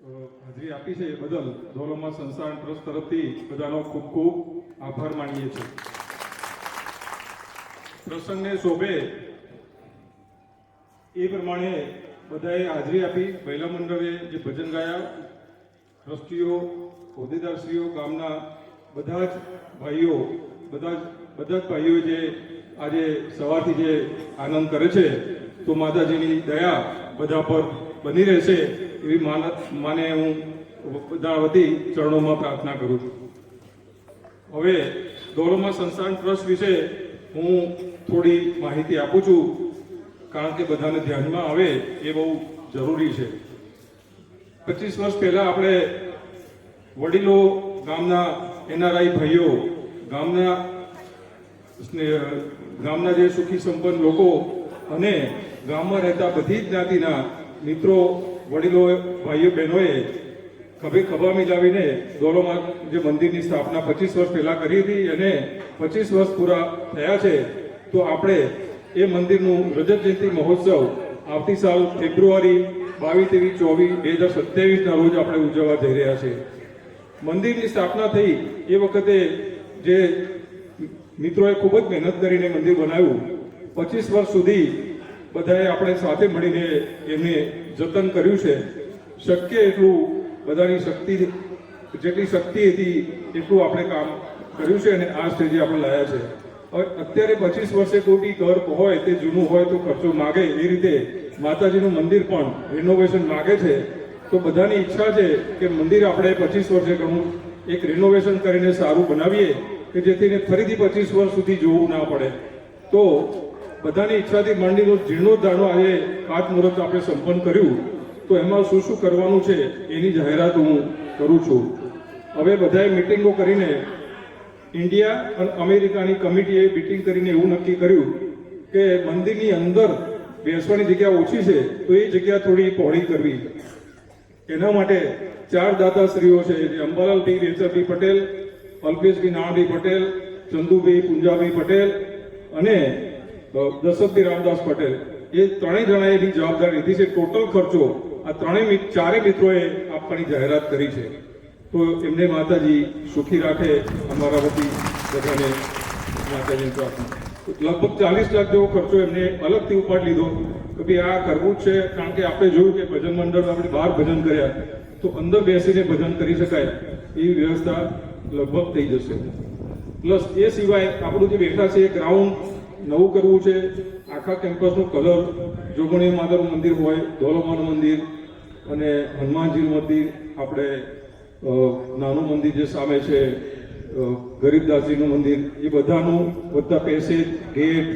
હાજરી આપી છે એ બદલ ધોલોમા સંસ્થાન ટ્રસ્ટ તરફથી બધાનો ખૂબ ખૂબ આભાર માનીએ છીએ. પ્રસંગને શોભે એ પ્રમાણે બધાએ હાજરી આપી. મહિલા મંડળે જે ભજન ગાયા, ટ્રસ્ટીઓ, હોદ્દેદારશ્રીઓ, ગામના બધા જ ભાઈઓ, બધા જ ભાઈઓ જે આજે સવારથી જે આનંદ કરે છે, તો માતાજીની દયા બધા પર બની રહેશે એવી માને હું બધા વતી ચરણોમાં પ્રાર્થના કરું છું. હવે ધોલોમા સંસ્થાન ટ્રસ્ટ વિશે હું થોડી માહિતી આપું છું, કારણ કે બધાને ધ્યાનમાં આવે એ બહુ જરૂરી છે. 25 વર્ષ પહેલાં આપણે વડીલો, ગામના NRI ભાઈઓ, ગામના જે સુખી સંપન્ન લોકો અને ગામમાં રહેતા બધી જ જ્ઞાતિના મિત્રો, વડીલો, ભાઈઓ, બહેનોએ ખભા મિલાવીને ધોલોમા જે મંદિરની સ્થાપના 25 વર્ષ પહેલાં કરી હતી અને 25 વર્ષ પૂરા થયા છે. તો આપણે એ મંદિરનું રજત જયંતિ મહોત્સવ આવતી સાલ ફેબ્રુઆરી 22, 23, 24, 2027ના રોજ આપણે ઉજવવા જઈ રહ્યા છીએ. મંદિરની સ્થાપના થઈ એ વખતે જે મિત્રોએ ખૂબ જ મહેનત કરીને મંદિર બનાવ્યું, 25 વર્ષ સુધી બધાએ આપણે સાથે મળીને એમને જતન કર્યું છે. શક્ય એટલું બધાની શક્તિ, જેટલી શક્તિ હતી એટલું આપણે કામ કર્યું છે અને આ સ્ટેજે આપણે લાવ્યા છે. હવે અત્યારે 25 વર્ષે કોઈ બી ઘર હોય તે જૂનું હોય તો ખર્ચો માગે, એ રીતે માતાજીનું મંદિર પણ રિનોવેશન માગે છે. તો બધાની ઈચ્છા છે કે મંદિર આપણે 25 વર્ષે ઘણું એક રિનોવેશન કરીને સારું બનાવીએ કે જેથી ફરીથી 25 વર્ષ સુધી જોવું ના પડે. તો બધાની ઈચ્છાથી મંદિરનો જીર્ણોદ્ધારનો આજે ખાતમુહૂર્ત આપણે સંપન્ન કર્યું. તો એમાં શું શું કરવાનું છે એની જાહેરાત હું કરું છું. હવે બધાએ મિટિંગો કરીને ઇન્ડિયા અને અમેરિકાની કમિટીએ મિટિંગ કરીને એવું નક્કી કર્યું કે મંદિરની અંદર બેસવાની જગ્યા ઓછી છે તો એ જગ્યા થોડી પહોળી કરવી. એના માટે 4 દાતાશ્રીઓ છે, જે અંબાલાલભાઈ રેચરભાઈ પટેલ, અલ્પેશભાઈ નાણાભાઈ પટેલ, ચંદુભાઈ પુંજાભાઈ પટેલ અને દશરથભાઈ રામદાસ પટેલ, એ ત્રણેય જણાએ એની જવાબદારી લીધી છે. ટોટલ ખર્ચો આ ચારે મિત્રોએ આપવાની જાહેરાત કરી છે. તો એમને માતાજી સુખી રાખે, અમારા વતી બધાને માતાજીની પ્રાર્થના. લગભગ 40 લાખ જેવો ખર્ચો એમને અલગથી ઉપાડી લીધો કે ભાઈ આ કરવું જ છે, કારણ કે આપણે જોયું કે ભજન મંડળ આપણે બહાર ભજન કર્યા તો અંદર બેસીને ભજન કરી શકાય એવી વ્યવસ્થા લગભગ થઈ જશે. પ્લસ એ સિવાય આપણું જે બેઠા છે એ ગ્રાઉન્ડ નવું કરવું છે. આખા કેમ્પસનો કલર, જોગણી માતાનું મંદિર હોય, ધોલોમાનું મંદિર અને હનુમાનજીનું મંદિર, આપણે નાનું મંદિર જે સામે છે ગરીબદાસજીનું મંદિર, એ બધાનું બધા પેસેજ, ગેટ,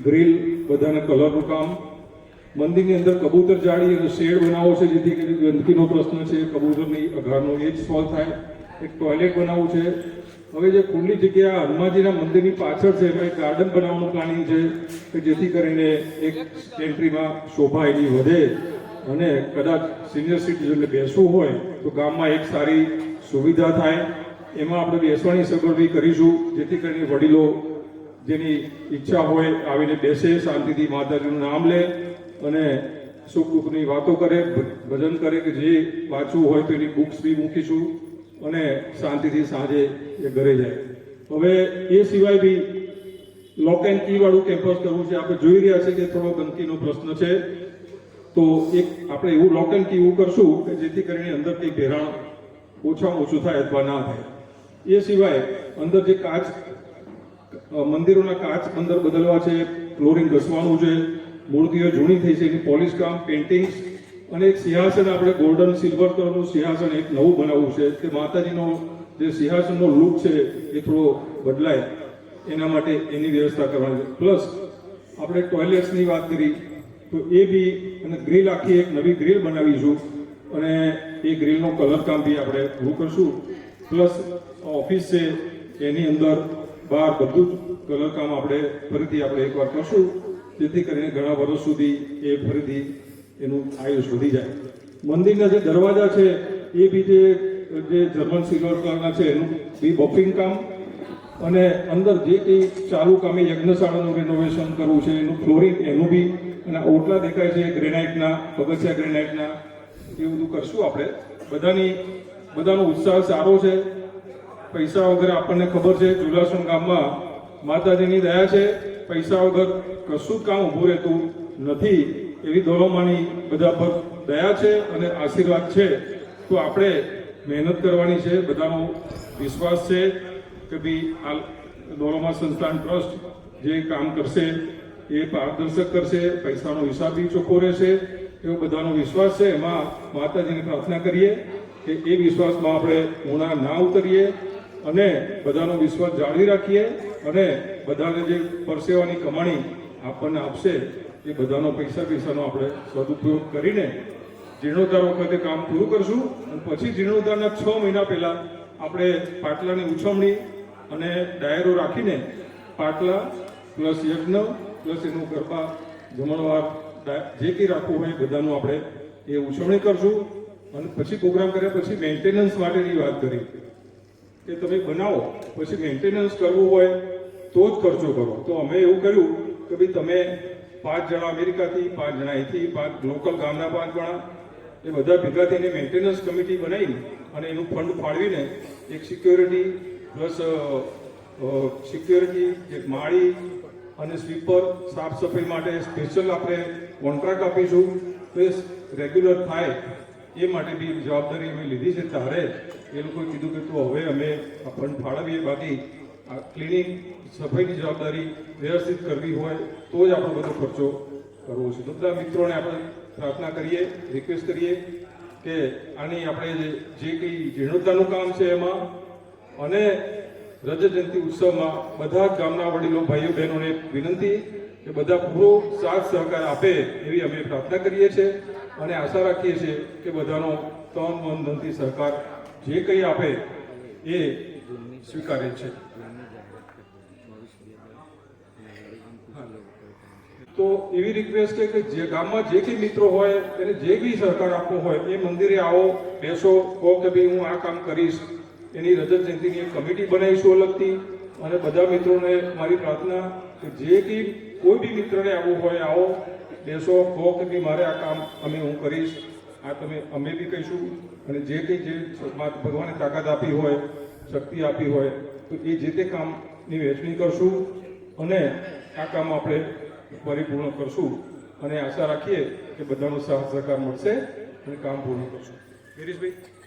ગ્રીલ બધાને કલરનું કામ. મંદિરની અંદર કબૂતર જાળી અને શેડ બનાવવો છે જેથી કરીને ગંદકીનો પ્રશ્ન છે કબૂતરની અઘારનો એ જ સોલ્વ થાય. એક ટોયલેટ બનાવવું છે. હવે જે ખુલ્લી જગ્યા હનુમાનજીના મંદિરની પાછળ છે એમાં એક ગાર્ડન બનાવવાનું પ્લાનિંગ છે કે જેથી કરીને એક એન્ટ્રીમાં શોભા એની વધે અને કદાચ સિનિયર સિટીઝનને બેસવું હોય તો ગામમાં એક સારી સુવિધા થાય. એમાં આપણે બેસવાની સગવડ કરીશું જેથી કરીને વડીલો જેની ઈચ્છા હોય આવીને બેસે, શાંતિથી માતાજીનું નામ લે અને સુખ દુઃખની વાતો કરે, ભજન કરે, કે જે વાંચવું હોય તો એની બુક્સ બી મૂકીશું અને શાંતિથી સાંજે એ ઘરે જાય. હવે એ સિવાય બી લોક એન્ડ કી વાળું કેમ્પસ કરવું છે. આપણે જોઈ રહ્યા છીએ કે થોડો ગંદકીનો પ્રશ્ન છે, તો એક આપણે એવું લોક એન્ડ કી એવું કરશું કે જેથી કરીને અંદર કંઈ ભેરાણ ઓછામાં ઓછું થાય અથવા ના થાય. એ સિવાય અંદર જે કાચ, મંદિરોના કાચ અંદર બદલવા છે, ફ્લોરિંગ ઘસવાનું છે, મૂર્તિઓ જૂની થઈ છે એની પોલિશ કામ, પેઇન્ટિંગ્સ અને એક સિંહાસન આપણે ગોલ્ડન સિલ્વર કલરનું સિંહાસન એક નવું બનાવવું છે કે માતાજીનો જે સિંહાસનનો લુક છે એ થોડો બદલાય, એના માટે એની વ્યવસ્થા કરવાની છે. પ્લસ આપણે ટોયલેટ્સની વાત કરી તો એ બી, અને ગ્રીલ આખી એક નવી ગ્રીલ બનાવીશું અને એ ગ્રીલનો કલર કામ બી આપણે પૂરું કરશું. પ્લસ ઓફિસ છે એની અંદર બહાર બધું જ કલર કામ આપણે ફરીથી આપણે એકવાર કરશું જેથી કરીને ઘણા વર્ષ સુધી એ ફરીથી એનું આયુષ વધી જાય. મંદિરના જે દરવાજા છે એ બી જે જર્મન સિલ્વર કલરના છે એનું બી બફિંગ કામ અને અંદર જે કંઈ ચાલુ કામે યજ્ઞશાળાનું રિનોવેશન કરવું છે એનું ફ્લોરિંગ એનું બી, અને ઓટલા દેખાય છે ગ્રેનાઇટના, પગથિયા ગ્રેનાઇટના, એ બધું કરશું આપણે. બધાનો ઉત્સાહ સારો છે. પૈસા વગર આપણને ખબર છે જુલાસણ ગામમાં માતાજીની દયા છે, પૈસા વગર કશું જ કામ ઊભું રહેતું નથી. એવી દોલોમાની બધા પર દયા છે અને આશીર્વાદ છે. તો આપણે મહેનત કરવાની છે. બધાનો વિશ્વાસ છે કે ભાઈ આ દોલોમા સંસ્થાન ટ્રસ્ટ જે કામ કરશે એ પારદર્શક કરશે, પૈસાનો હિસાબ બી ચોખ્ખો રહેશે, એવો બધાનો વિશ્વાસ છે. એમાં માતાજીની પ્રાર્થના કરીએ કે એ વિશ્વાસમાં આપણે ઊણા ના ઉતરીએ અને બધાનો વિશ્વાસ જાળવી રાખીએ અને બધાને જે પરસેવાની કમાણી આપણને આપશે એ બધાનો પૈસાનો આપણે સદુપયોગ કરીને જીર્ણોદ્ધાર વખતે કામ પૂરું કરશું. અને પછી જીર્ણોદ્ધારના 6 મહિના પહેલા આપણે પાટલાની ઉછવણી અને ડાયરો રાખીને પાટલા પ્લસ યજ્ઞ પ્લસ એનું ગરબા જમણવાર જે કંઈ રાખવું હોય બધાનું આપણે એ ઉછવણી કરશું. અને પછી પ્રોગ્રામ કર્યા પછી મેન્ટેનન્સ માટેની વાત કરી કે તમે બનાવો પછી મેન્ટેનન્સ કરવું હોય તો જ ખર્ચો કરો. તો અમે એવું કર્યું કે ભાઈ તમે 5 જણા અમેરિકાથી, 5 જણા અહીંથી, 5 લોકલ ગામના 5 જણા એ બધા ભેગા થઈને મેન્ટેનન્સ કમિટી બનાવી અને એનું ફંડ ફાળવીને એક સિક્યોરિટી પ્લસ સિક્યોરિટી, એક માળી અને સ્વીપર સાફ સફાઈ માટે સ્પેશિયલ આપણે કોન્ટ્રાક્ટ આપીશું. તો એ રેગ્યુલર થાય એ માટે બી જવાબદારી અમે લીધી છે. ત્યારે એ લોકોએ કીધું કે તો હવે અમે આ ફંડ ફાળવીએ, બાકી આ ક્લિનિંગ સફાઈની જવાબદારી વ્યવસ્થિત કરવી હોય તો જ આપણો બધો ખર્ચો કરવો છે. તો બધા મિત્રોને આપણે પ્રાર્થના કરીએ, રિક્વેસ્ટ કરીએ કે આની આપણે જે કંઈ જીર્ણોદ્ધારનું કામ છે એમાં અને રજત જયંતિ ઉત્સવમાં બધા જ ગામના વડીલો, ભાઈઓ, બહેનોને વિનંતી કે બધા પૂરો સાથ સહકાર આપે એવી અમે પ્રાર્થના કરીએ છીએ અને આશા રાખીએ છીએ કે બધાનો તન મન ધનથી સહકાર જે કંઈ આપે એ સ્વીકારે છે. તો એવી રિક્વેસ્ટ છે કે જે ગામમાં જે કંઈ મિત્રો હોય એને જે બી સહકાર આપવો હોય એ મંદિરે આવો, બેસો, કહો કે ભાઈ હું આ કામ કરીશ. એની રજત જયંતિની એક કમિટી બનાવીશું અલગથી. અને બધા મિત્રોને મારી પ્રાર્થના કે જે કંઈ કોઈ બી મિત્રને આવવું હોય આવો, બેસો, કહો કે ભાઈ મારે આ કામ હું કરીશ. આ અમે બી કહીશું. અને જે કંઈ જે ભગવાને તાકાત આપી હોય, શક્તિ આપી હોય તો એ જે તે કામની વહેંચણી કરશું અને આ કામ આપણે પરિપૂર્ણ કરશું. અને આશા રાખીએ કે બધાનો સાથ સહકાર મળશે અને કામ પૂર્ણ કરશું. ગિરીશભાઈ.